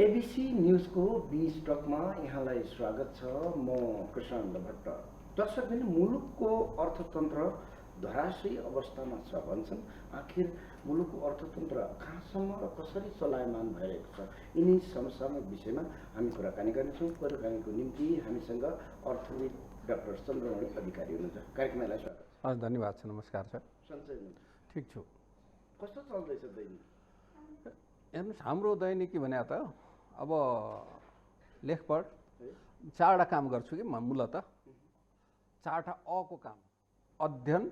ABC न्यूजको be स्टकमा यहाँलाई स्वागत छ। म कृष्ण भट्ट। दर्शकले मुलुकको अर्थतन्त्र धराशयी अवस्थामा छ भन्छन्। आखिर मुलुकको अर्थतन्त्र कहाँसम्म र कसरी चलायमान भइरहेको छ, यिनी समसामयिक विषयमा हामी कुराकानी गर्नेछौँ। कुराकानीको निम्ति हामीसँग अर्थविद डाक्टर चन्द्रमणि अधिकारी हुनुहुन्छ। कार्यक्रमलाई स्वागत छ। हजुर, धन्यवाद छ। नमस्कार छ। सन्चै हुनुहुन्छ? ठिक छु। कस्तो चल्दैछ दैनिक? हेर्नुहोस्, हाम्रो दैनिकी भने त अब लेखपढ चारवटा काम गर्छु कि म मूलत चारवटा अको काम: अध्ययन,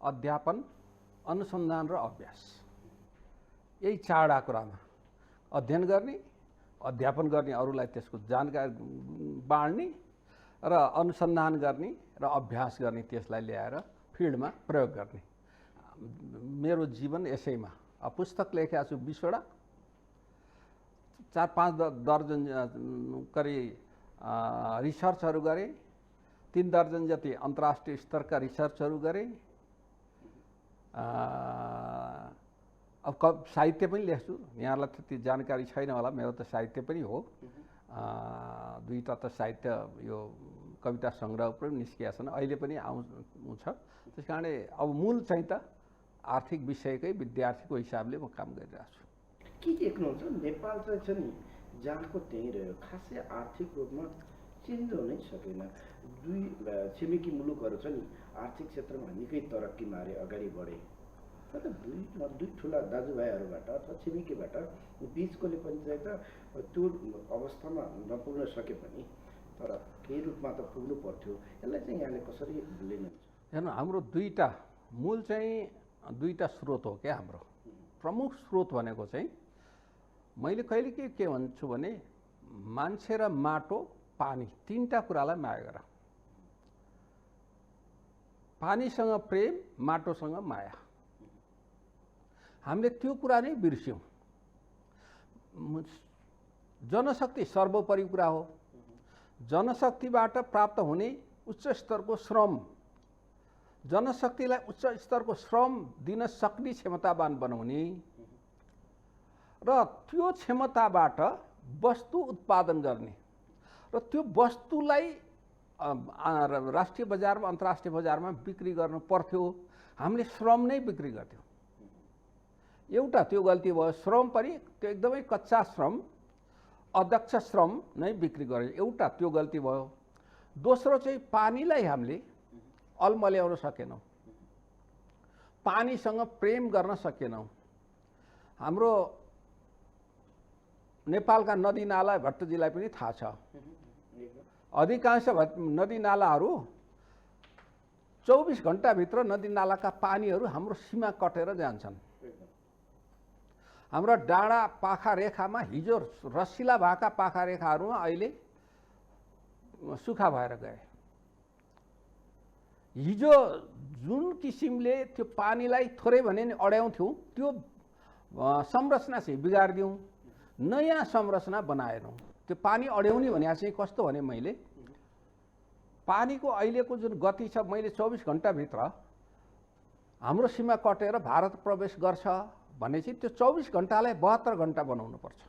अध्यापन, अनुसन्धान र अभ्यास। यही चारवटा कुरामा अध्ययन गर्ने, अध्यापन गर्ने, अरूलाई त्यसको जानकारी बाँड्ने, र अनुसन्धान गर्ने र अभ्यास गर्ने, त्यसलाई ल्याएर फिल्डमा प्रयोग गर्ने। मेरो जीवन यसैमा। पुस्तक लेखेको छु 20वटा, 4-5 दर्जन करिब रिसर्चहरू गरेँ, 3 दर्जन जति अन्तर्राष्ट्रिय स्तरका रिसर्चहरू गरेँ। अब साहित्य पनि लेख्छु। यहाँलाई त्यति जानकारी छैन होला, मेरो त साहित्य पनि हो। 2टा त साहित्य यो कविता सङ्ग्रह पनि निस्किया छन्, अहिले पनि आउँछ। त्यस कारणले अब मूल चाहिँ त आर्थिक विषयकै विद्यार्थीको हिसाबले म काम गरिरहेको छु। के देख्नुहुन्छ? नेपाल चाहिँ छ नि जहाँको त्यहीँ रह्यो, खासै आर्थिक रूपमा चेन्ज हुनै सकेन। 2 छिमेकी मुलुकहरू छ नि आर्थिक क्षेत्रमा निकै तरक्की मारे, अगाडि बढे। तर दुई ठुला दाजुभाइहरूबाट अथवा छिमेकीबाट बिचकोले पनि चाहिँ त त्यो अवस्थामा नपुग्न सके पनि तर केही रूपमा त पुग्नु पर्थ्यो। यसलाई चाहिँ यहाँले कसरी लिनुहुन्छ? हेर्नु, हाम्रो मूल चाहिँ 2टा स्रोत हो क्या। हाम्रो प्रमुख स्रोत भनेको चाहिँ मैले कहिले के भन्छु भने मान्छे र माटो, पानी, 3टा कुरालाई माया गर। पानीसँग प्रेम, माटोसँग माया। हामीले त्यो कुरा नै बिर्स्यौँ। जनशक्ति सर्वोपरि कुरा हो। जनशक्तिबाट प्राप्त हुने उच्च स्तरको श्रम, जनशक्तिलाई उच्च स्तरको श्रम दिन सक्ने क्षमतावान बनाउने र त्यो क्षमताबाट वस्तु उत्पादन गर्ने र त्यो वस्तुलाई राष्ट्रिय बजारमा, अन्तर्राष्ट्रिय बजारमा बिक्री गर्नु पर्थ्यो। हामीले श्रम नै बिक्री गर्थ्यौँ। एउटा त्यो गल्ती भयो। श्रम पनि त्यो एकदमै कच्चा श्रम, अदक्ष श्रम नै बिक्री गर्यो। एउटा त्यो गल्ती भयो। दोस्रो चाहिँ पानीलाई हामीले अल्मल्याउन सकेनौँ, पानीसँग प्रेम गर्न सकेनौँ। हाम्रो नेपालका नदीनाला, भट्टजीलाई पनि थाहा छ, अधिकांश नदीनालाहरू 24 घण्टाभित्र नदीनालाका पानीहरू हाम्रो सीमा कटेर जान्छन्। हाम्रो डाँडा पाखा रेखामा हिजो रसिला भएका पाखा रेखाहरूमा अहिले सुखा भएर गए। हिजो जुन किसिमले त्यो पानीलाई थोरै भने नि अड्याउँथ्यौँ, त्यो संरचना चाहिँ बिगारिदिउँ, नयाँ संरचना बनाएनौँ। त्यो पानी अड्याउने भने चाहिँ कस्तो भने मैले पानीको अहिलेको जुन गति छ, मैले 24 घण्टाभित्र हाम्रो सीमा कटेर भारत प्रवेश गर्छ भने चाहिँ त्यो 24 घण्टालाई 72 घण्टा बनाउनु पर्छ।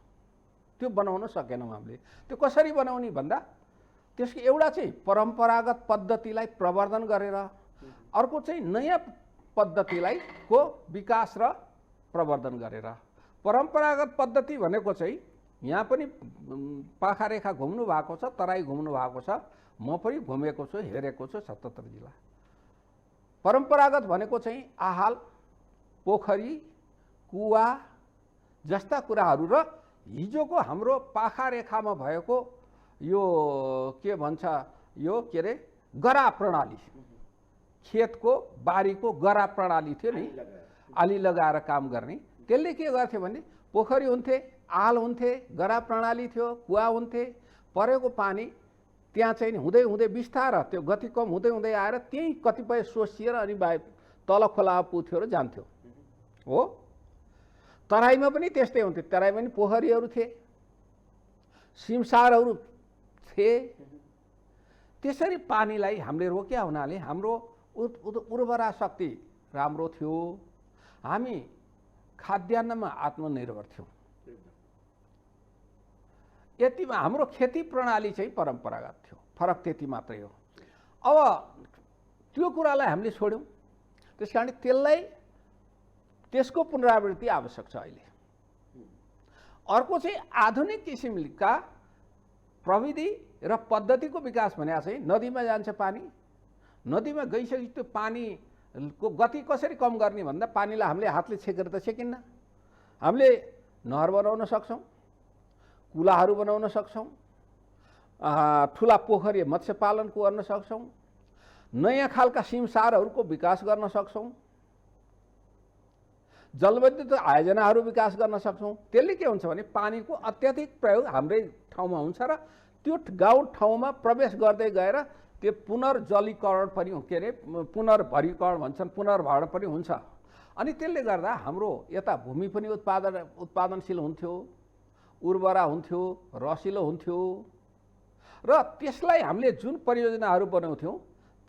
त्यो बनाउन सकेनौँ हामीले। त्यो कसरी बनाउने भन्दा त्यसको एउटा चाहिँ परम्परागत पद्धतिलाई प्रवर्धन गरेर, अर्को चाहिँ नयाँ पद्धतिलाई को विकास र प्रवर्धन गरेर। परम्परागत पद्धति भनेको चाहिँ यहाँ पनि पाखा रेखा घुम्नु भएको छ, तराई घुम्नु भएको छ, म पनि घुमेको छु, हेरेको छु 77 जिल्ला। परम्परागत भनेको चाहिँ आहाल, पोखरी, कुवा जस्ता कुराहरू र हिजोको हाम्रो पाखा रेखामा भएको यो के भन्छ, यो के अरे गरा प्रणाली, खेतको बारीको गरा प्रणाली थियो नि, आली लगाएर काम गर्ने। त्यसले के गर्थ्यो भने पोखरी हुन्थे, आल हुन्थे, गरा प्रणाली थियो, कुवा हुन्थे। परेको पानी त्यहाँ चाहिँ हुँदै हुँदै बिस्तार त्यो गति कम हुँदै हुँदै आएर त्यही कतिपय सोसिएर अनि तल खोला पुग्थ्यो र जान्थ्यो। हो, तराईमा पनि त्यस्तै हुन्थ्यो। तराईमा पनि पोखरीहरू थिए, सिमसारहरू थिए। त्यसरी पानीलाई हामीले रोक्या हुनाले हाम्रो उर्वरा शक्ति राम्रो थियो। हामी खाद्यान्नमा आत्मनिर्भर थियौँ। यतिमा हाम्रो खेती प्रणाली चाहिँ परम्परागत थियो, फरक त्यति मात्रै हो। अब त्यो कुरालाई हामीले छोड्यौँ, त्यस कारण त्यसको पुनरावृत्ति आवश्यक छ अहिले। अर्को चाहिँ आधुनिक किसिमका प्रविधि र पद्धतिको विकास भने चाहिँ नदीमा जान्छ पानी, नदीमा गइसकेपछि त्यो पानीको गति कसरी कम गर्ने भन्दा पानीलाई हामीले हातले छेकेर त छेकिन्न, हामीले नहर बनाउन सक्छौँ, कुलाहरू बनाउन सक्छौँ, ठुला पोखरी मत्स्य पालन गर्न सक्छौँ, नयाँ खालका सिमसारहरूको विकास गर्न सक्छौँ, जलविद्युत आयोजनाहरू विकास गर्न सक्छौँ। त्यसले के हुन्छ भने पानीको अत्याधिक प्रयोग हाम्रै ठाउँमा हुन्छ र त्यो गाउँ ठाउँमा प्रवेश गर्दै गएर त्यो पुनर्जलीकरण पनि के अरे पुनर्भरीकरण भन्छन्, पुनर्भरण पनि हुन्छ। अनि त्यसले गर्दा हाम्रो यता भूमि पनि उत्पादनशील हुन्थ्यो, उर्वरा हुन्थ्यो, रसिलो हुन्थ्यो र त्यसलाई हामीले जुन परियोजनाहरू बनाउँथ्यौँ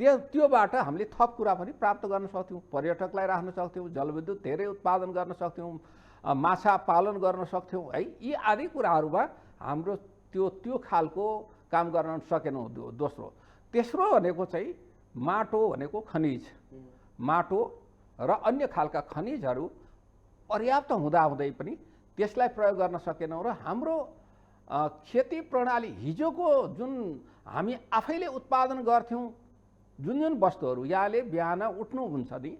त्योबाट हामीले थप कुरा पनि प्राप्त गर्न सक्थ्यौँ, पर्यटकलाई राख्न सक्थ्यौँ, जलविद्युत धेरै उत्पादन गर्न सक्थ्यौँ, माछा पालन गर्न सक्थ्यौँ है। यी आदि कुराहरूमा हाम्रो त्यो खालको काम गर्न सकेनौँ। तेस्रो भनेको चाहिँ माटो भनेको खनिज, माटो र अन्य खालका खनिजहरू पर्याप्त हुँदाहुँदै पनि त्यसलाई प्रयोग गर्न सकेनौँ र हाम्रो खेती प्रणाली हिजोको जुन हामी आफैले उत्पादन गर्थ्यौँ जुन वस्तुहरू, यहाँले बिहान उठ्नुहुन्छ नि,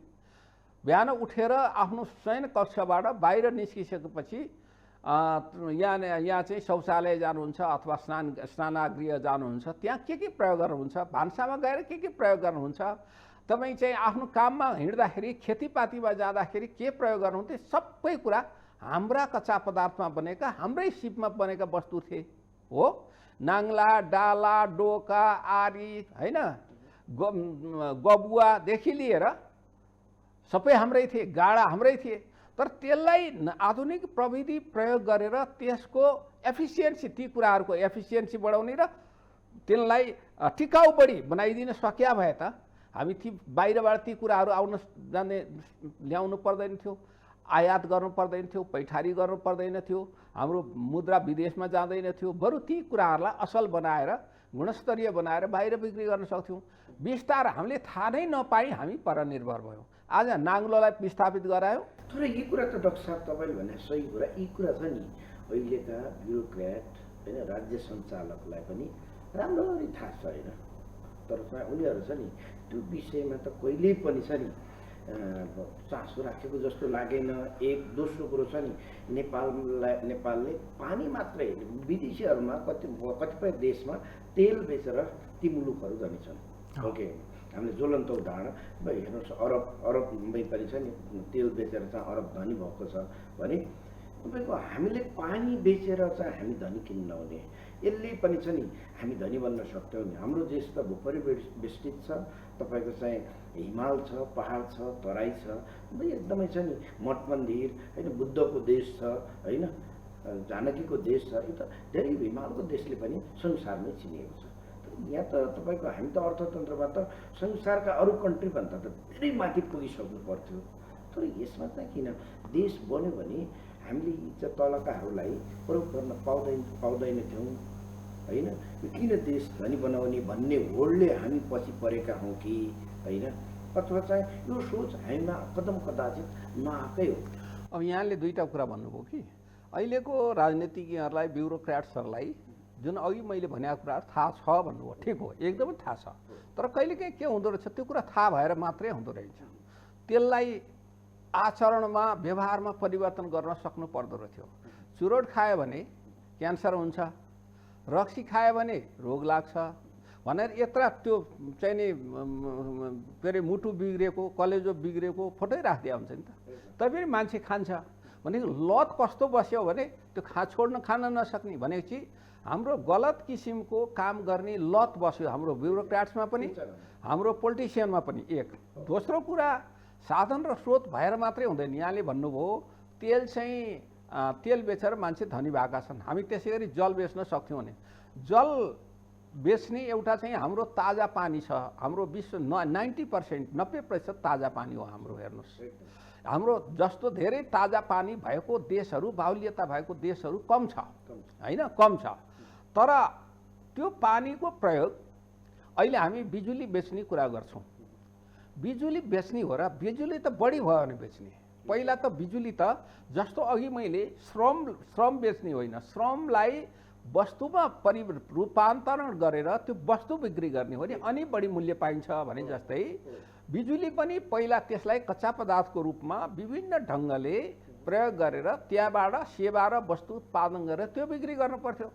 बिहान उठेर आफ्नो शयन कक्षबाट बाहिर निस्किसकेपछि यहाँ चाहिँ शौचालय जानुहुन्छ अथवा स्नानागृह जानुहुन्छ, त्यहाँ के प्रयोग गर्नुहुन्छ, भान्सामा गएर के प्रयोग गर्नुहुन्छ, तपाईँ चाहिँ आफ्नो काममा हिँड्दाखेरि खेतीपातीमा जाँदाखेरि के प्रयोग गर्नुहुन्थ्यो, सबै कुरा हाम्रा कच्चा पदार्थमा बनेका, हाम्रै सिपमा बनेका वस्तु थिए हो। नाङ्ला, डाला, डोका, आरी होइन, गबुवादेखि लिएर सबै हाम्रै थिए, गाडा हाम्रै थिए। तर त्यसलाई आधुनिक प्रविधि प्रयोग गरेर त्यसको एफिसियन्सी, ती कुराहरूको एफिसियन्सी बढाउने र त्यसलाई टिकाउ बढी बनाइदिन सकिया भए त हामी ती बाहिरबाट ती कुराहरू ल्याउनु पर्दैन थियो, आयात गर्नु पर्दैन थियो, पैठारी गर्नु पर्दैन थियो, हाम्रो मुद्रा विदेशमा जाँदैन थियो, बरु ती कुराहरूलाई असल बनाएर गुणस्तरीय बनाएर बाहिर बिक्री गर्न सक्थ्यौँ। विस्तार हामीले थाहा नै नपाई हामी परनिर्भर भयौँ। आज नाङ्लोलाई विस्थापित गरायो। तर यी कुरा त डाक्टर साहब तपाईँले भने सही कुरा, यी कुरा छ नि अहिलेका ब्युरोक्रेट होइन, राज्य सञ्चालकलाई पनि राम्ररी थाहा छ होइन। तर उनीहरू छ नि त्यो विषयमा त कहिल्यै पनि छ नि चासो राखेको जस्तो लागेन। दोस्रो कुरो छ नि नेपालले पानी मात्रै विदेशीहरूमा कतिपय देशमा तेल बेचेर ती मुलुकहरू धनी छन्। ओके, हामीले ज्वलन्त उदाहरण हेर्नुहोस्, अरबमै पनि छ नि तेल बेचेर चाहिँ अरब धनी भएको छ भने तपाईँको हामीले पानी बेचेर चाहिँ हामी धनी किन नहुने? यसले पनि छ नि हामी धनी बन्न सक्छौँ नि। हाम्रो देश त भूपरिवेष्टित छ, तपाईँको चाहिँ हिमाल छ, पहाड छ, तराई छ, एकदमै छ नि मठ मन्दिर होइन, बुद्धको देश छ होइन, जानकीको देश छ। यो त धेरै हिमालको देशले पनि संसारमै चिनिएको छ। यहाँ त तपाईँको हामी त अर्थतन्त्रबाट संसारका अरू कन्ट्रीभन्दा त धेरै माथि पुगिसक्नु पर्थ्यो। तर यसमा चाहिँ किन देश बन्यो भने हामीले चाहिँ तलकाहरूलाई प्रयोग गर्न पाउँदैनथ्यौँ होइन। यो किन देश धनी बनाउने भन्ने होडले हामी पछि परेका हौँ कि होइन, अथवा चाहिँ यो सोच हामीमा कदम कदाचित नआएकै हो। अब यहाँले दुईवटा कुरा भन्नुभयो कि अहिलेको राजनीतिज्ञहरूलाई, ब्युरोक्राट्सहरूलाई जुन अघि मैले भनेको कुराहरू थाहा छ भन्नुभयो, ठिक हो, एकदमै थाहा छ। तर कहिलेकाहीँ के हुँदो रहेछ, त्यो कुरा थाहा भएर मात्रै हुँदो रहेछ, त्यसलाई आचरणमा व्यवहारमा परिवर्तन गर्न सक्नु पर्दो रहेछ। चुरोट खायो भने क्यान्सर हुन्छ, रक्सी खायो भने रोग लाग्छ भनेर यत्र त्यो चाहिँ नि के अरे मुटु बिग्रेको, कलेजो बिग्रेको फोटै राखिदिया हुन्छ नि त। तैपनि मान्छे खान्छ भनेको लत कस्तो बस्यो भने त्यो खान नसक्ने भनेपछि हाम्रो गलत किसिमको काम गर्ने लत बस्यो हाम्रो ब्युरोक्राट्समा पनि, हाम्रो पोलिटिसियनमा पनि। एक दोस्रो कुरा साधन र स्रोत भएर मात्रै हुँदैन। यहाँले भन्नुभयो तेल बेचेर मान्छे धनी भएका छन्, हामी त्यसै गरी जल बेच्न सक्थ्यौँ भने जल बेच्ने एउटा चाहिँ हाम्रो ताजा पानी छ। हाम्रो विश्व 90% ताजा पानी हो हाम्रो। हेर्नुहोस्, हाम्रो जस्तो धेरै ताजा पानी भएको देशहरू, बाहुल्यता भएको देशहरू कम छ होइन, कम छ। तर त्यो पानीको प्रयोग अहिले हामी बिजुली बेच्ने कुरा गर्छौँ। बिजुली बेच्ने हो र बिजुली त बढी भयो भने बेच्ने। पहिला त बिजुली त जस्तो अघि मैले श्रम बेच्ने होइन, श्रमलाई वस्तुमा रूपान्तरण गरेर त्यो वस्तु बिक्री गर्ने हो नि, अनि बढी मूल्य पाइन्छ भने जस्तै बिजुली पनि पहिला त्यसलाई कच्चा पदार्थको रूपमा विभिन्न ढङ्गले प्रयोग गरेर त्यहाँबाट सेवा र वस्तु उत्पादन गरेर त्यो बिक्री गर्नु पर्थ्यो।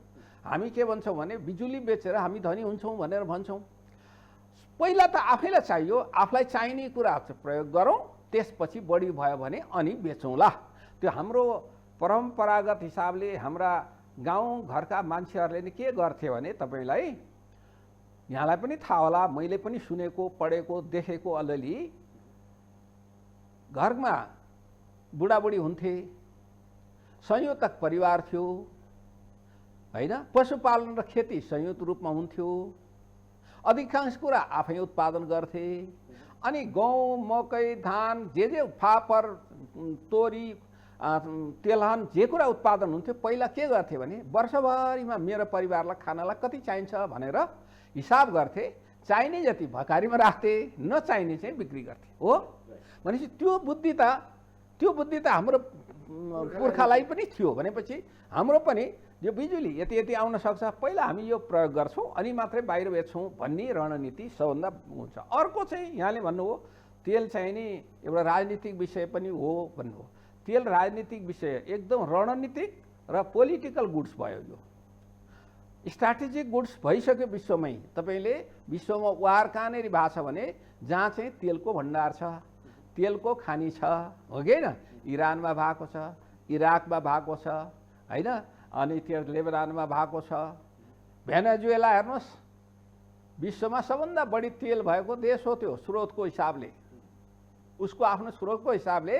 हामी के भन्छौँ भने बिजुली बेचेर हामी धनी हुन्छौँ भनेर भन्छौँ। पहिला त आफैलाई चाहियो, आफूलाई चाहिने कुरा प्रयोग गरौँ, त्यसपछि बढी भयो भने अनि बेचौँला। त्यो हाम्रो परम्परागत हिसाबले हाम्रा गाउँ घरका मान्छेहरूले नि के गर्थे भने तपाईँलाई यहाँलाई पनि थाहा होला, मैले पनि सुनेको पढेको देखेको अलिअलि, घरमा बुढाबुढी हुन्थे, संयुक्त परिवार थियो होइन, पशुपालन र खेती संयुक्त रूपमा हुन्थ्यो, अधिकांश कुरा आफै उत्पादन गर्थे। अनि गहुँ मकै धान जे फापर तोरी तेलहन जे कुरा उत्पादन हुन्थ्यो पहिला के गर्थे भने वर्षभरिमा मेरो परिवारलाई खानालाई कति चाहिन्छ भनेर हिसाब गर्थे, चाहिने जति भकारीमा राख्थे, नचाहिने चाहिँ बिक्री गर्थे। हो भनेपछि त्यो बुद्धि त हाम्रो पुर्खालाई पनि थियो भनेपछि हाम्रो पनि यो बिजुली यति यति आउन सक्छ, पहिला हामी यो प्रयोग गर्छौँ अनि मात्रै बाहिर बेच्छौँ भन्ने रणनीति सबभन्दा हुन्छ। अर्को चाहिँ यहाँले भन्नुभयो तेल चाहिँ नि एउटा राजनीतिक विषय पनि हो भन्नुभयो। तेल राजनीतिक विषय एकदम रणनीतिक र पोलिटिकल गुड्स भयो। यो स्ट्राटेजिक गुड्स भइसक्यो विश्वमै। तपाईँले विश्वमा वार कहाँनिर भएको छ भने जहाँ चाहिँ तेलको भण्डार छ, तेलको खानी छ, हो कि होइन? इरानमा भएको छ, इराकमा भएको छ होइन, अनि त्यो लेबनानमा भएको छ। भेनेजुएला हेर्नुहोस्, विश्वमा सबभन्दा बढी तेल भएको देश हो त्यो स्रोतको हिसाबले, उसको आफ्नो स्रोतको हिसाबले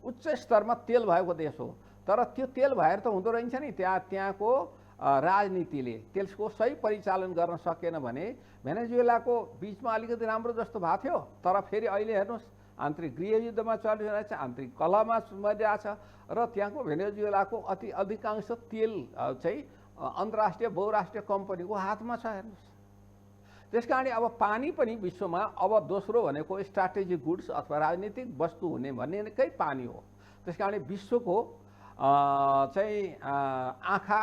उच्च स्तरमा तेल भएको देश हो। तर त्यो तेल भएर त हुँदो रहेछ नि, त्यहाँको राजनीतिले त्यसको सही परिचालन गर्न सकेन भने भेनेजुएलाको बिचमा अलिकति राम्रो जस्तो भएको थियो, तर फेरि अहिले हेर्नुहोस् आन्तरिक गृहयुद्धमा चलिरहेछ, आन्तरिक कलहमा मरिरहेछ र त्यहाँको भेनेजुएलाको अधिकांश तेल चाहिँ अन्तर्राष्ट्रिय बहुराष्ट्रिय कम्पनीको हातमा छ। हेर्नुहोस्, त्यस कारण अब पानी पनि विश्वमा अब दोस्रो भनेको स्ट्राटेजिक गुड्स अथवा राजनीतिक वस्तु हुने भनेकै पानी हो। त्यस कारण विश्वको चाहिँ आँखा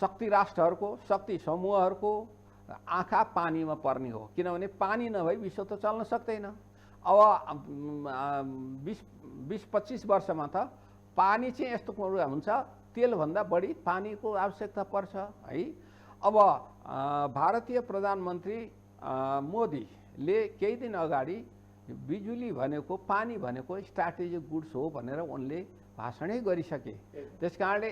शक्ति राष्ट्रहरूको, शक्ति समूहहरूको आँखा पानीमा पर्ने हो, किनभने पानी नभई विश्व त चल्न सक्दैन। अब 20-25 वर्षमा त पानी चाहिँ यस्तो कुरा हुन्छ, तेलभन्दा बढी पानीको आवश्यकता पर्छ है। अब भारतीय प्रधानमन्त्री मोदीले केही दिन अगाडि बिजुली भनेको पानी भनेको स्ट्राटेजिक गुड्स हो भनेर उनले भाषणै गरिसके। त्यस कारणले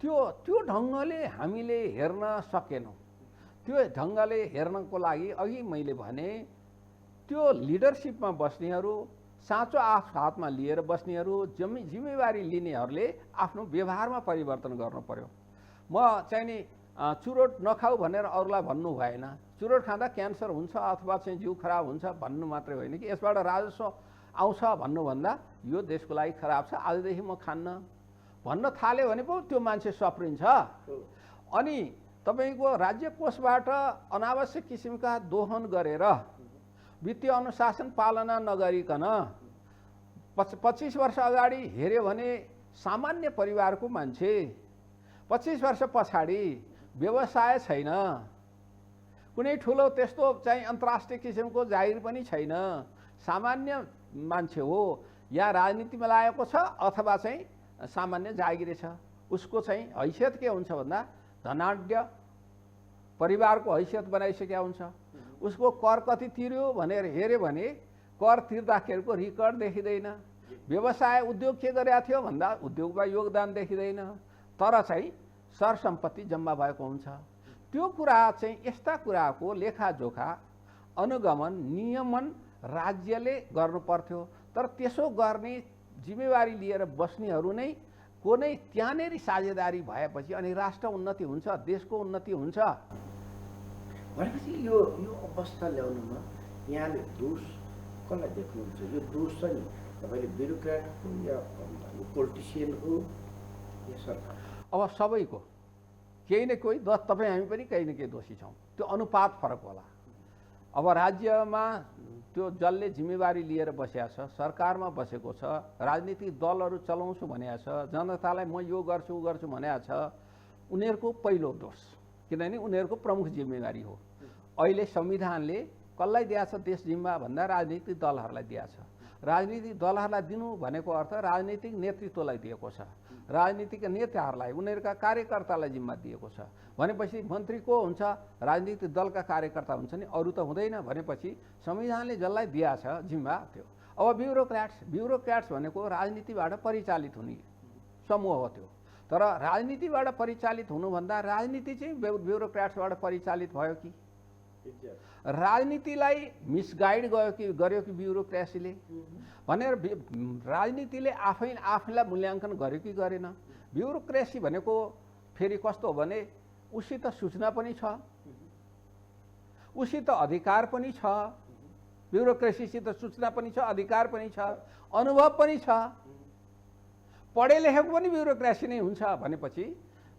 त्यो ढङ्गले हामीले हेर्न सकेनौँ। त्यो ढङ्गले हेर्नको लागि अघि मैले भने त्यो लिडरसिपमा बस्नेहरू, साँचो हातमा लिएर बस्नेहरू, जिम्मेवारी लिनेहरूले आफ्नो व्यवहारमा परिवर्तन गर्नु पर्यो। म चाहिँ नि चुरोट नखाऊ भनेर अरूलाई भन्नु भएन। चुरोट खाँदा क्यान्सर हुन्छ अथवा चाहिँ जिउ खराब हुन्छ भन्नु मात्रै होइन कि यसबाट राजस्व आउँछ भन्नुभन्दा यो देशको लागि खराब छ, आजदेखि म खान्न भन्न थाल्यो भने पो त्यो मान्छे सप्रिन्छ। अनि तपाईँको राज्य कोषबाट अनावश्यक किसिमका दोहन गरेर वित्तीय अनुशासन पालना नगरिकन 25 वर्ष अगाडि हेऱ्यो भने सामान्य परिवारको मान्छे 25 वर्ष पछाडि व्यवसाय छैन, कुनै ठुलो त्यस्तो चाहिँ अन्तर्राष्ट्रिय किसिमको जागिर पनि छैन, सामान्य मान्छे हो, या राजनीतिमा लागेको छ अथवा चाहिँ सामान्य जागिरे छ। उसको चाहिँ हैसियत के हुन्छ भन्दा धनाढ्य परिवारको हैसियत बनाइसकेका हुन्छ। उसको कर कति तिर्यो भनेर हेऱ्यो भने कर तिर्दाखेरिको रिकर्ड देखिँदैन। व्यवसाय उद्योग के गरेका थियो भन्दा उद्योगमा योगदान देखिँदैन, तर चाहिँ सरसम्पत्ति जम्मा भएको हुन्छ। त्यो कुरा चाहिँ यस्ता कुराको लेखाजोखा अनुगमन नियमन राज्यले गर्नु पर्थ्यो। तर त्यसो गर्ने जिम्मेवारी लिएर बस्नेहरू नै को नै त्यहाँनेरि साझेदारी भएपछि अनि राष्ट्र उन्नति हुन्छ, देशको उन्नति हुन्छ। भनेपछि यो अवस्था ल्याउनुमा यहाँले दोष कसलाई देख्नुहुन्छ? यो दोष चाहिँ तपाईँले ब्युरोक्रेट हो या पोलिटिसियन हो या सरकार? अब सबैको केही न कोही तपाईँ हामी पनि केही न केही दोषी छौँ। त्यो अनुपात फरक होला। अब राज्यमा त्यो जसले जिम्मेवारी लिएर बसेको छ, सरकारमा बसेको छ, राजनीतिक दलहरू चलाउँछु भनेको छ, जनतालाई म यो गर्छु ऊ गर्छु भनेको छ, उनीहरूको पहिलो दोष, किनभने उनीहरूको प्रमुख जिम्मेवारी हो। अहिले संविधानले कसलाई दिएको छ देश जिम्मा भन्दा राजनीतिक दलहरूलाई दिएको छ। राजनीतिक दलहरूलाई दिनु भनेको अर्थ राजनीतिक नेतृत्वलाई दिएको छ, राजनीतिक नेताहरूलाई उनीहरूका कार्यकर्तालाई जिम्मा दिएको छ। भनेपछि मन्त्री को हुन्छ? राजनीतिक दलका कार्यकर्ता हुन्छ नि, अरू त हुँदैन। भनेपछि संविधानले जसलाई दिएको छ जिम्मा त्यो। अब ब्युरोक्र्याट्स भनेको राजनीतिबाट परिचालित हुने समूह हो त्यो। तर राजनीतिबाट परिचालित हुनुभन्दा राजनीति चाहिँ ब्युरोक्र्याट्सबाट परिचालित भयो कि राजनीतिलाई मिसगाइड गर्यो कि ब्युरोक्रेसीले भनेर राजनीतिले आफैलाई मूल्याङ्कन गर्यो कि गरेन? ब्युरोक्रेसी भनेको फेरि कस्तो हो भने उसित सूचना पनि छ, उसित अधिकार पनि छ, ब्युरोक्रेसीसित सूचना पनि छ, अधिकार पनि छ, अनुभव पनि छ। पढे लेखेको पनि ब्युरोक्रेसी नै हुन्छ भनेपछि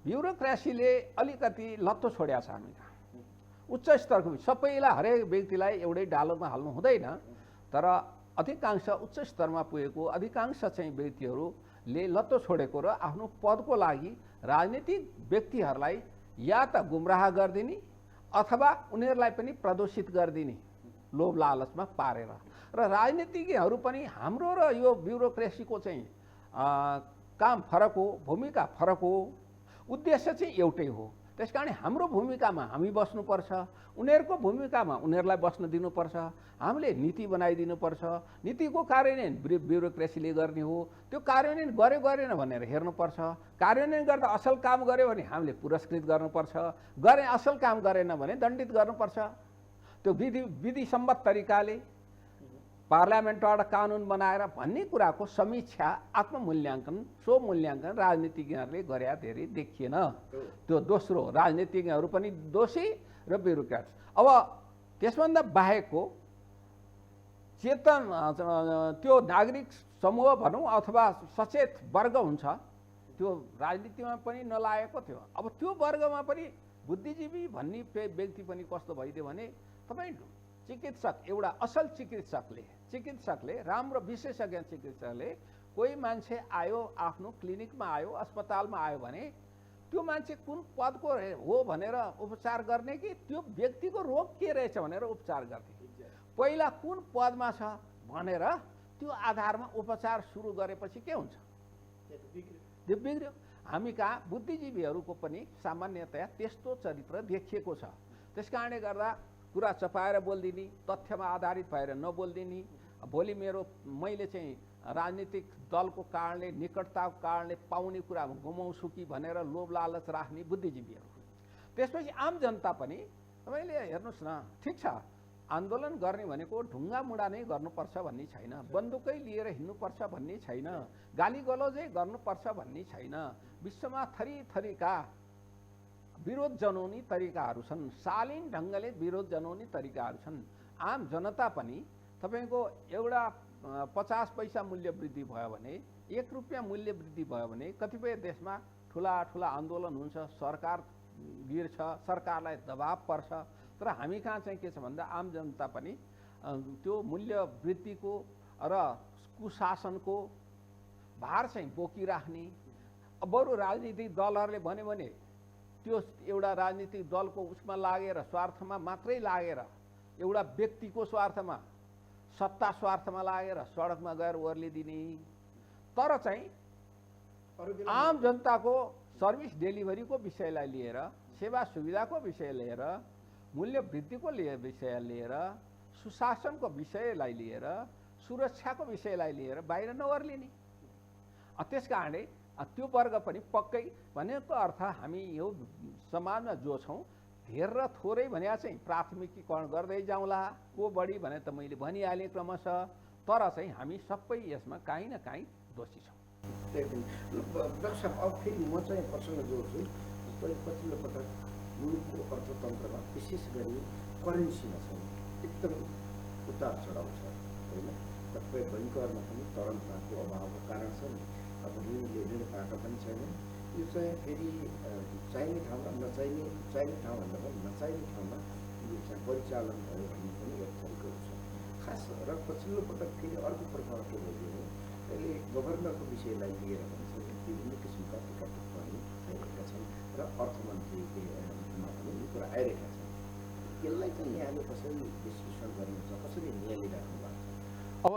ब्युरोक्रेसीले अलिकति लत्तो छोड्या छ हामी। उच्च स्तरको सबैलाई हरेक व्यक्तिलाई एउटै डालोमा हाल्नु हुँदैन, तर अधिकांश उच्च स्तरमा पुगेको अधिकांश चाहिँ व्यक्तिहरूले लत्तो छोडेको र आफ्नो पदको लागि राजनीतिक व्यक्तिहरूलाई या त गुमराह गरिदिने अथवा उनीहरूलाई पनि प्रदूषित गरिदिने लोभ लालचमा पारेर। र राजनीतिज्ञहरू पनि हाम्रो र यो ब्युरोक्रेसीको चाहिँ काम फरक हो, भूमिका फरक हो, उद्देश्य चाहिँ एउटै हो। त्यसकारण हाम्रो भूमिकामा हामी बस्नुपर्छ, उनीहरूको भूमिकामा उनीहरूलाई बस्न दिनुपर्छ। हामीले नीति बनाइदिनुपर्छ, नीतिको कार्यान्वयन ब्युरोक्रेसीले गर्ने हो। त्यो कार्यान्वयन गर्यो गरेन भनेर हेर्नुपर्छ। कार्यान्वयन गर्दा असल काम गर्यो भने हामीले पुरस्कृत गर्नुपर्छ, असल काम गरेन भने दण्डित गर्नुपर्छ। त्यो विधिसम्मत तरिकाले पार्लियामेन्टबाट कानुन बनाएर भन्ने कुराको समीक्षा आत्ममूल्याङ्कन स्वमूल्याङ्कन राजनीतिज्ञहरूले गरे धेरै देखिएन। त्यो दोस्रो राजनीतिज्ञहरू पनि दोषी र ब्युरोक्र्याट्स। अब त्यसभन्दा बाहेकको चेतन त्यो नागरिक समूह भनौँ अथवा सचेत वर्ग हुन्छ, त्यो राजनीतिमा पनि नलागेको थियो। अब त्यो वर्गमा पनि बुद्धिजीवी भन्ने व्यक्ति पनि कस्तो भइदियो भने तपाईँ चिकित्सक, एउटा असल चिकित्सकले राम्रो विशेषज्ञ चिकित्सकले कोही मान्छे आयो आफ्नो क्लिनिकमा आयो अस्पतालमा आयो भने त्यो मान्छे कुन पदको हो भनेर उपचार गर्ने कि त्यो व्यक्तिको रोग के रहेछ भनेर उपचार गर्ने? पहिला कुन पदमा छ भनेर त्यो आधारमा उपचार सुरु गरेपछि के हुन्छ? त्यो बिग्रियो। हामी कहाँ बुद्धिजीवीहरूको पनि सामान्यतया त्यस्तो चरित्र देखिएको छ। त्यसकारणले गर्दा कुरा चपाएर बोलिदिने, तथ्यमा आधारित भएर नबोलिदिने, भोलि मैले चाहिँ राजनीतिक दलको कारणले निकटताको कारणले पाउने कुरा गुमाउँछु कि भनेर लोभ लालच राख्ने बुद्धिजीवीहरू। त्यसपछि आम जनता पनि तपाईँले हेर्नुहोस् न, ठिक छ आन्दोलन गर्ने भनेको ढुङ्गा मुढा नै गर्नुपर्छ भन्ने छैन, बन्दुकै लिएर हिँड्नुपर्छ भन्ने छैन, गाली गलौजै गर्नुपर्छ भन्ने छैन। विश्वमा थरीथरीका विरोध जनाउने तरिकाहरू छन्, शालीन ढङ्गले विरोध जनाउने तरिकाहरू छन्। आम जनता पनि तपाईँको एउटा 50 पैसा मूल्य वृद्धि भयो भने, 1 रुपियाँ मूल्य वृद्धि भयो भने कतिपय देशमा ठुला ठुला आन्दोलन हुन्छ, सरकार गिर्छ, सरकारलाई दबाब पर्छ। तर हामी कहाँ चाहिँ के छ भन्दा आम जनता पनि त्यो मूल्य वृद्धिको र कुशासनको भार चाहिँ बोकिराख्ने। बरु राजनीतिक दलहरूले भन्यो भने त्यो एउटा राजनीतिक दलको उसमा लागेर स्वार्थमा मात्रै लागेर, एउटा व्यक्तिको स्वार्थमा सत्ता स्वार्थमा लागेर सडकमा गएर ओर्लिदिने। तर चाहिँ आम जनताको सर्भिस डेलिभरीको विषयलाई लिएर, सेवा सुविधाको विषय लिएर, मूल्य वृद्धिको विषय लिएर, सुशासनको विषयलाई लिएर, सुरक्षाको विषयलाई लिएर बाहिर नओर्लिने। त्यस कारणले त्यो वर्ग पनि पक्कै भनेको अर्थ हामी यो समाजमा जो छौँ धेर र थोरै भने चाहिँ प्राथमिकीकरण गर्दै जाउँला, को बढी भने त मैले भनिहालेँ क्रमशः। तर चाहिँ हामी सबै यसमा काहीँ न काहीँ दोषी छौँ। डाक्टर साहब, अब फेरि म चाहिँ प्रसङ्ग जोड्छु। पछिल्लो पटक मुलुकको अर्थतन्त्रमा विशेष गरी करेन्सीमा चाहिँ एकदम उतार चढाउ छ होइन। कतिपय बैङ्कहरूमा पनि तरलताको अभावको कारण छ नि। अब ऋण पाएका पनि छैनन्, यो चाहिँ फेरि चाहिने ठाउँमा नचाहिने, चाहिने ठाउँभन्दा पनि नचाहिने ठाउँमा यो चाहिँ परिचालन भयो भन्ने पनि एक थरीको छ। खास र पछिल्लो पटक फेरि अर्को प्रकार के भइदियो भने अहिले गभर्नरको विषयलाई लिएर पनि विभिन्न किसिमका टिका टिप्पणी भइरहेका छन् र अर्थमन्त्रीमा पनि यो कुरा आइरहेका छन्। यसलाई चाहिँ यहाँले कसरी विश्लेषण गर्नुहुन्छ, कसरी नियालिराख्नु भएको छ? अब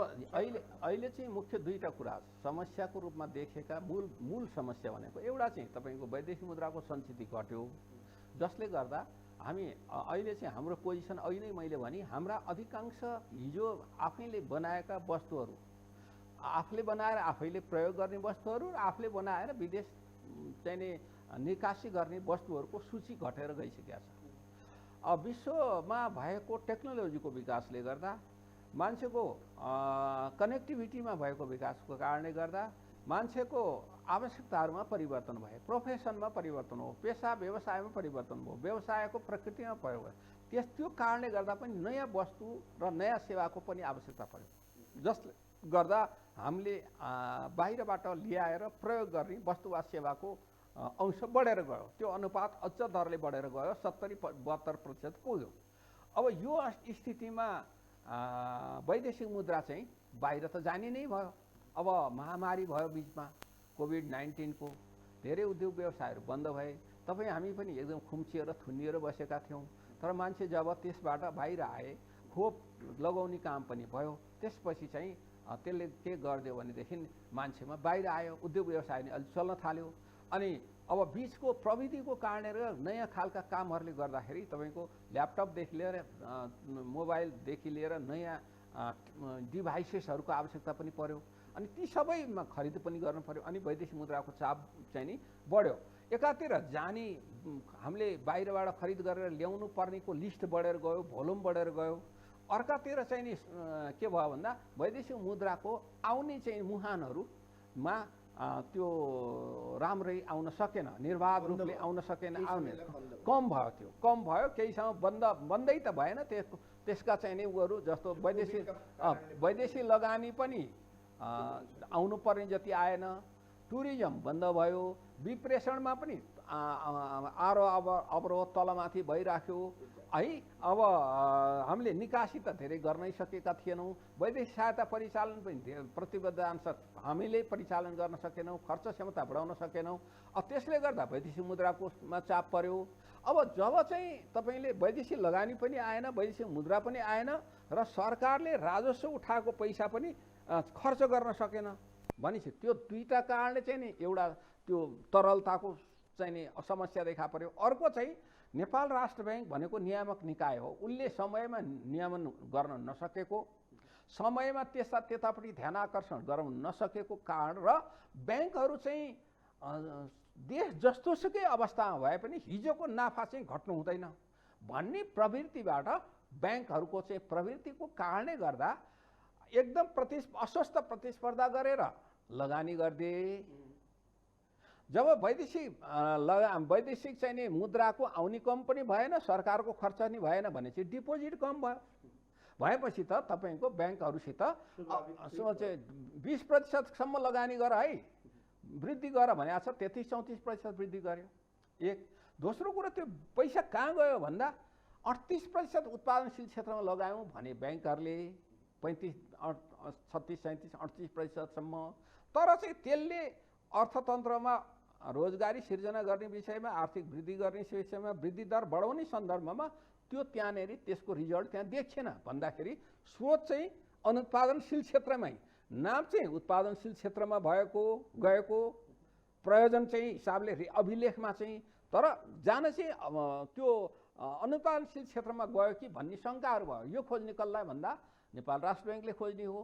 अहिले चाहिँ मुख्य दुईटा कुरा समस्याको रूपमा देखेका मूल समस्या भनेको एउटा चाहिँ तपाईँको वैदेशिक मुद्राको सञ्चित घट्यो, जसले गर्दा हामी अहिले चाहिँ हाम्रो पोजिसन अहिले नै मैले भने हाम्रा अधिकांश हिजो आफैले बनाएका वस्तुहरू, आफूले बनाएर आफैले प्रयोग गर्ने वस्तुहरू र आफूले बनाएर विदेश चाहिँ निकासी गर्ने वस्तुहरूको सूची घटेर गइसकेका छ। अब विश्वमा भएको टेक्नोलोजीको विकासले गर्दा, मान्छेको कनेक्टिभिटीमा भएको विकासको कारणले गर्दा मान्छेको आवश्यकताहरूमा परिवर्तन भयो, प्रोफेसनमा परिवर्तन हो, पेसा व्यवसायमा परिवर्तन भयो, व्यवसायको प्रकृतिमा भयो। त्यो कारणले गर्दा पनि नयाँ वस्तु र नयाँ सेवाको पनि आवश्यकता पर्यो, जसले गर्दा हामीले बाहिरबाट ल्याएर प्रयोग गर्ने वस्तु वा सेवाको अंश बढेर गयो। त्यो अनुपात अझ दरले बढेर गयो, 70-72% पुग्यो। अब यो स्थितिमा वैदेशिक मुद्रा चाहिँ बाहिर त जाने नै भयो। अब महामारी भयो बिचमा कोभिड-19 को, धेरै उद्योग व्यवसायहरू बन्द भए, तपाईँ हामी पनि एकदम खुम्चिएर थुनिएर बसेका थियौँ। तर मान्छे जब त्यसबाट बाहिर आए, खोप लगाउने काम पनि भयो, त्यसपछि चाहिँ त्यसले के गरिदियो भनेदेखि मान्छेमा बाहिर आयो, उद्योग व्यवसाय नै अलि चल्न थाल्यो। अनि अब बिचको प्रविधिको कारणले र नयाँ खालका कामहरूले गर्दाखेरि तपाईँको ल्यापटपदेखि लिएर मोबाइलदेखि लिएर नयाँ डिभाइसेसहरूको आवश्यकता पनि पर्यो। अनि ती सबैमा खरिद पनि गर्नु पर्यो। अनि वैदेशिक मुद्राको चाप चाहिँ नि बढ्यो। एकातिर जाने हामीले बाहिरबाट खरिद गरेर ल्याउनु पर्नेको लिस्ट बढेर गयो, भोल्युम बढेर गयो। अर्कातिर चाहिँ नि के भयो भन्दा वैदेशिक मुद्राको आउने चाहिँ मुहानहरूमा त्यो राम्रै आउन सकेन, निर्वाध रूपले आउन सकेन, आउने कम भयो। त्यो कम भयो, केही समय बन्दै त भएन। त्यसका चाहिँ नि उहरू जस्तो वैदेशिक लगानी पनि आउनु पर्ने जति आएन, टुरिज्म बन्द भयो, विप्रेषणमा पनि अवरोध तलमाथि भइराख्यो है। अब हामीले निकासी त धेरै गर्नै सकेका थिएनौँ, वैदेशिक सहायता परिचालन पनि प्रतिबद्धताअनुसार हामीले परिचालन गर्न सकेनौँ, खर्च क्षमता बढाउन सकेनौँ। अब त्यसले गर्दा वैदेशिक मुद्राकोमा चाप पर्यो। अब जब चाहिँ तपाईँले वैदेशिक लगानी पनि आएन, वैदेशिक मुद्रा पनि आएन र सरकारले राजस्व उठाएको पैसा पनि खर्च गर्न सकेन भनेपछि त्यो दुईटा कारणले चाहिँ नि एउटा त्यो तरलताको चाहिँ नि समस्या देखा पर्यो। अर्को चाहिँ नेपाल राष्ट्र ब्याङ्क भनेको नियामक निकाय हो, उसले समयमा नियमन गर्न नसकेको, समयमा त्यतापट्टि ध्यान आकर्षण गराउन नसकेको कारण र ब्याङ्कहरू चाहिँ देश जस्तोसुकै अवस्थामा भए पनि हिजोको नाफा चाहिँ घट्नु हुँदैन भन्ने प्रवृत्तिबाट ब्याङ्कहरूको चाहिँ प्रवृत्तिको कारणले गर्दा एकदम अस्वस्थ प्रतिस्पर्धा गरेर लगानी गर्दे। जब वैदेशिक चाहिँ नि मुद्राको आउने कम पनि भएन, सरकारको खर्च नि भएन भनेपछि डिपोजिट कम भयो। भएपछि त तपाईँको ब्याङ्कहरूसित 20% लगानी गर है, वृद्धि गर भनेको छ। 33-34% वृद्धि गर्यो। एक दोस्रो कुरा, त्यो पैसा कहाँ गयो भन्दा 38% उत्पादनशील क्षेत्रमा लगायौँ भने ब्याङ्कहरूले 36-37-38%सम्म। तर चाहिँ त्यसले अर्थतन्त्रमा रोजगारी सिर्जना गर्ने विषयमा, आर्थिक वृद्धि गर्ने विषयमा, वृद्धि दर बढाउने सन्दर्भमा त्यो त्यहाँनेरि त्यसको रिजल्ट त्यहाँ देखिएन भन्दाखेरि स्रोत चाहिँ अनुत्पादनशील क्षेत्रमै, नाम चाहिँ उत्पादनशील क्षेत्रमा गएको प्रयोजन चाहिँ हिसाबले अभिलेखमा चाहिँ, तर जान चाहिँ त्यो अनुत्पादनशील क्षेत्रमा गयो कि भन्ने शङ्काहरू भयो। यो खोज निकल्ला भन्दा नेपाल राष्ट्र ब्याङ्कले खोज्ने हो,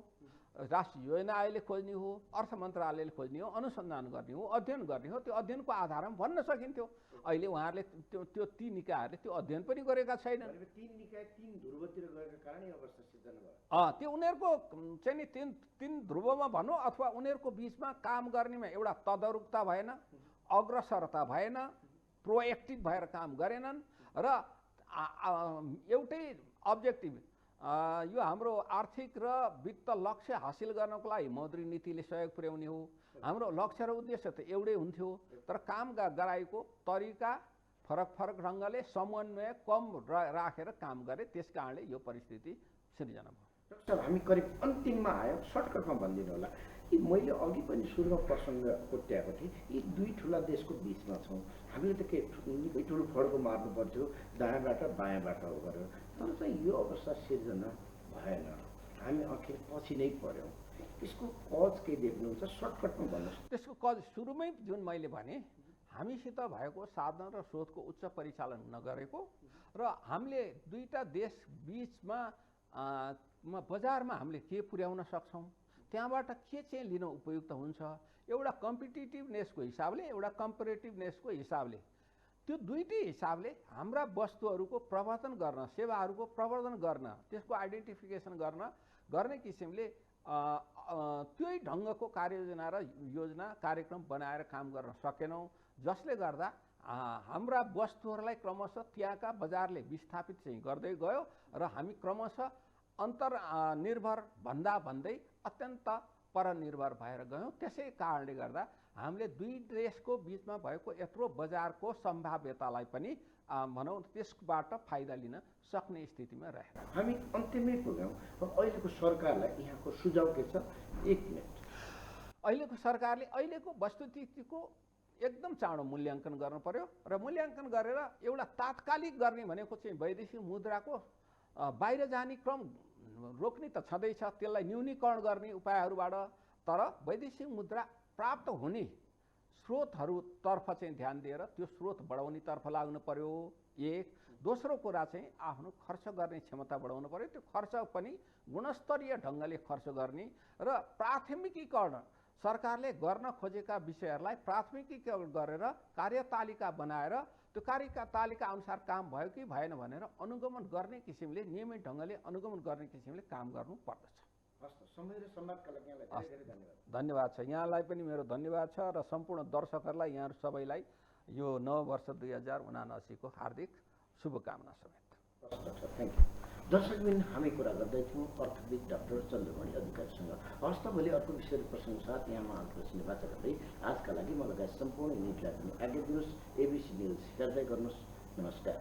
राष्ट्रिय योजना आयोगले खोज्ने हो, अर्थ मन्त्रालयले खोज्ने हो, अनुसन्धान गर्ने हो, अध्ययन गर्ने हो। त्यो अध्ययनको आधारमा भन्न सकिन्थ्यो। अहिले उहाँहरूले त्यो ती निकायहरूले त्यो अध्ययन पनि गरेका छैनन्। तीन निकाय तीन ध्रुवतिर गएका कारणै अवस्था सिर्जना भयो। त्यो उनीहरूको चाहिँ नि तीन ध्रुवमा भनौँ अथवा उनीहरूको बिचमा काम गर्नेमा एउटा तदारुकता भएन, अग्रसरता भएन, प्रोएक्टिभ भएर काम गरेनन् र एउटै अब्जेक्टिभ यो हाम्रो आर्थिक र वित्त लक्ष्य हासिल गर्नको लागि मौद्रिक नीतिले सहयोग पुर्याउने हो। हाम्रो लक्ष्य र उद्देश्य त एउटै हुन्थ्यो, तर काम गराएको तरिका फरक फरक ढङ्गले समन्वय कम राखेर काम गरे, त्यस कारणले यो परिस्थिति सिर्जना भयो। डाक्टर साहब, हामी करिब अन्तिममा आयो, सर्टकटमा भनिदिनु होला। यी मैले अघि पनि सुरुमा प्रसङ्ग कोट्याएको थिएँ, यी दुई ठुला देशको बिचमा छौँ, हामीले त के निकै ठुलो फड्को मार्नु पर्थ्यो दायाँबाट बायाँबाट हो गरेर, तर चाहिँ यो अवस्था सिर्जना भएन, हामी आखिर पछि नै पऱ्यौँ। यसको कज के देख्नुहुन्छ, सर्टकटमा भन्नुहोस्। त्यसको कज सुरुमै जुन मैले भने, हामीसित भएको साधन र स्रोतको उच्च परिचालन नगरेको र हामीले दुईटा देश बिचमा बजारमा हामीले के पुर्याउन सक्छौँ, त्यहाँबाट के चाहिँ लिन उपयुक्त हुन्छ, एउटा कम्पिटिटिभनेसको हिसाबले, एउटा कम्पेरेटिभनेसको हिसाबले, त्यो दुईटै हिसाबले हाम्रा वस्तुहरूको प्रवर्धन गर्न, सेवाहरूको प्रवर्धन गर्न, त्यसको आइडेन्टिफिकेसन गर्ने किसिमले त्यही ढङ्गको कार्ययोजना र योजना कार्यक्रम बनाएर काम गर्न सकेनौँ, जसले गर्दा हाम्रा वस्तुहरूलाई क्रमशः त्यहाँका बजारले विस्थापित चाहिँ गर्दै गयो र हामी क्रमशः अन्तर्निर्भर भन्दै अत्यन्त परनिर्भर भएर गयौँ। त्यसै कारणले गर्दा हामीले दुई देशको बिचमा भएको यत्रो बजारको सम्भाव्यतालाई पनि भनौँ त्यसबाट फाइदा लिन सक्ने स्थितिमा रहेर हामी अन्तिमै पुग्यौँ। अहिलेको सरकारलाई यहाँको सुझाव के छ? 1 मिनट। अहिलेको सरकारले अहिलेको वस्तुस्थितिको एकदम चाँडो मूल्याङ्कन गर्नु पर्यो र मूल्याङ्कन गरेर एउटा तात्कालिक गर्ने भनेको चाहिँ वैदेशिक मुद्राको बाहिर जाने क्रम रोक्ने त छँदैछ, त्यसलाई न्यूनीकरण गर्ने उपायहरूबाट, तर वैदेशिक मुद्रा प्राप्त हुने स्रोतहरूतर्फ चाहिँ ध्यान दिएर त्यो स्रोत बढाउनेतर्फ लाग्नु पर्यो। एक दोस्रो कुरा चाहिँ आफ्नो खर्च गर्ने क्षमता बढाउनु पर्यो, त्यो खर्च पनि गुणस्तरीय ढङ्गले खर्च गर्ने र प्राथमिकीकरण सरकारले गर्न खोजेका विषयहरूलाई प्राथमिकीकरण गरेर कार्यतालिका बनाएर त्यो कार्यतालिका अनुसार काम भयो कि भएन भनेर अनुगमन गर्ने किसिमले, नियमित ढङ्गले अनुगमन गर्ने किसिमले काम गर्नु पर्दछ। समय र सम्वादका लागि यहाँलाई धेरै धेरै धन्यवाद। धन्यवाद छ, यहाँलाई पनि मेरो धन्यवाद छ र सम्पूर्ण दर्शकहरूलाई, यहाँहरू सबैलाई यो नव वर्ष 2079 को हार्दिक शुभकामना समेत। Thank you. दर्शकबिन, हामी कुरा गर्दैथ्यौँ अर्थविद डाक्टर चन्द्रमणि अधिकारीसँग। हवस् त, भोलि अर्को विषय प्रसङ्ग साथ यहाँमा आन्तरिक वाचा गर्दै आजका लागि म लगायत सम्पूर्ण युनिटलाई पनि आज्ञा दिनुहोस्। एबिसी न्युज हेर्दै गर्नुहोस्। नमस्कार।